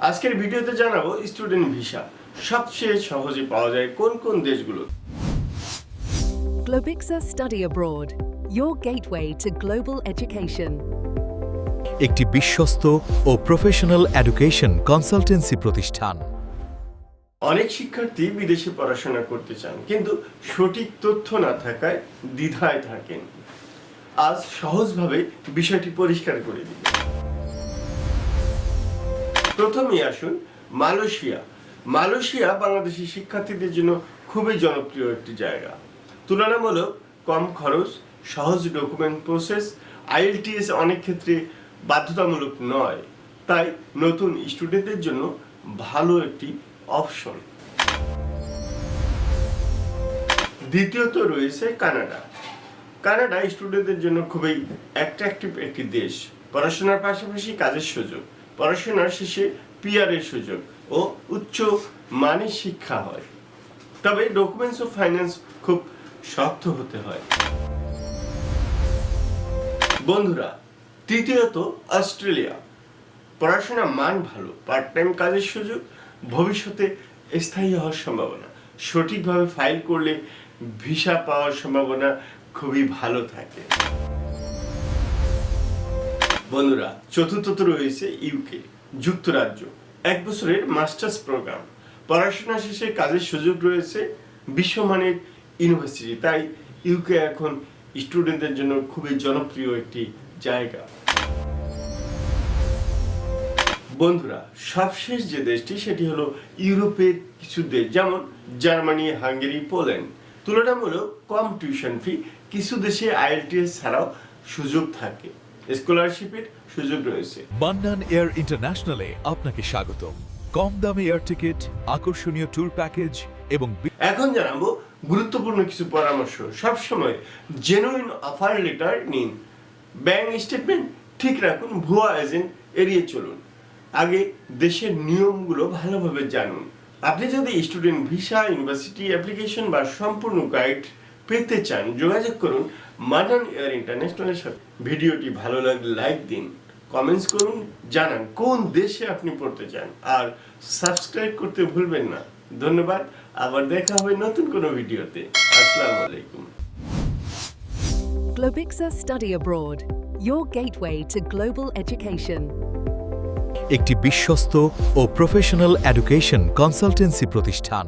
আজকের ভিডিওতে জানাবো স্টুডেন্ট ভিসা সবচেয়ে সহজে পাওয়া যায় কোন কোন দেশগুলো। Globixa Study Abroad, your gateway to global education. একটি বিশ্বস্ত ও প্রফেশনাল এডুকেশন কনসালটেন্সি প্রতিষ্ঠান। অনেক শিক্ষার্থী বিদেশে পড়াশোনা করতে চান, কিন্তু সঠিক তথ্য না থাকায় দ্বিধায় থাকেন। আজ সহজভাবে বিষয়টি পরিষ্কার করে দিব। প্রথমেই আসুন মালয়েশিয়া। মালয়েশিয়া বাংলাদেশি শিক্ষার্থীদের জন্য খুবই জনপ্রিয় একটি জায়গা। তুলনামূলক কম খরচ, সহজ ডকুমেন্ট প্রসেস, আইএলটিএস অনেক ক্ষেত্রে বাধ্যতামূলক নয়, তাই নতুন স্টুডেন্টদের জন্য ভালো একটি অপশন। দ্বিতীয়ত রয়েছে কানাডা। কানাডা স্টুডেন্টদের জন্য খুবই অ্যাট্রাকটিভ একটি দেশ। পড়াশোনার পাশাপাশি কাজের সুযোগ, পড়াশোনার শেষে পিআরের সুযোগ ও উচ্চ মানের শিক্ষা হয়। তবে ডকুমেন্টস ও ফাইন্যান্স খুব শক্ত হতে হয়। বন্ধুরা, তৃতীয়ত অস্ট্রেলিয়া। পড়াশোনার মান ভালো, পার্ট টাইম কাজের সুযোগ, ভবিষ্যতে স্থায়ী হওয়ার সম্ভাবনা। সঠিকভাবে ফাইল করলে ভিসা পাওয়ার সম্ভাবনা খুবই ভালো থাকে। বন্ধুরা, চতুর্থত রয়েছে ইউকে, যুক্তরাজ্য। 1 বছরের মাস্টার্স প্রোগ্রাম, পড়াশোনা শেষে কাজের সুযোগ রয়েছে, বিশ্বমানের ইউনিভার্সিটি। তাই ইউকে এখন স্টুডেন্টদের জন্য খুবই জনপ্রিয় একটি জায়গা। বন্ধুরা, সবশেষ যে দেশটি সেটি হলো ইউরোপের কিছু দেশ, যেমন জার্মানি, হাঙ্গেরি, পোল্যান্ড। তুলনামূলক কম টিউশন ফি, কিছু দেশে আইএলটিএস ছাড়াও সুযোগ থাকে, স্কলারশিপের সুযোগ রয়েছে। মান্নান এয়ার ইন্টারন্যাশনালে আপনাকে স্বাগতম। কম দামে এয়ার টিকিট, আকর্ষণীয় ট্যুর প্যাকেজ এবং এখন জানাবো গুরুত্বপূর্ণ কিছু পরামর্শ। সবসময় জেনুইন অফার লেটার নিন, ব্যাংক স্টেটমেন্ট ঠিক রাখুন, ভুয়া এজেন্ট এড়িয়ে চলুন। আগে দেশের নিয়মগুলো ভালোভাবে জানুন। আপনি যদি স্টুডেন্ট ভিসা, ইউনিভার্সিটি অ্যাপ্লিকেশন বা সম্পূর্ণ গাইড পেতে চান, যোগাযোগ করুন মান্নান এয়ার ইন্টারন্যাশনালের সাথে। ভিডিওটি ভালো লাগলে লাইক দিন, কমেন্টস করুন, জানান কোন দেশে আপনি পড়তে চান, আর সাবস্ক্রাইব করতে ভুলবেন না। ধন্যবাদ, আবার দেখা হবে নতুন কোনো ভিডিওতে। আসসালামু আলাইকুম। Globixa Study Abroad, your gateway to global education. একটি বিশ্বস্ত ও প্রফেশনাল এডুকেশন কনসালটেন্সি প্রতিষ্ঠান।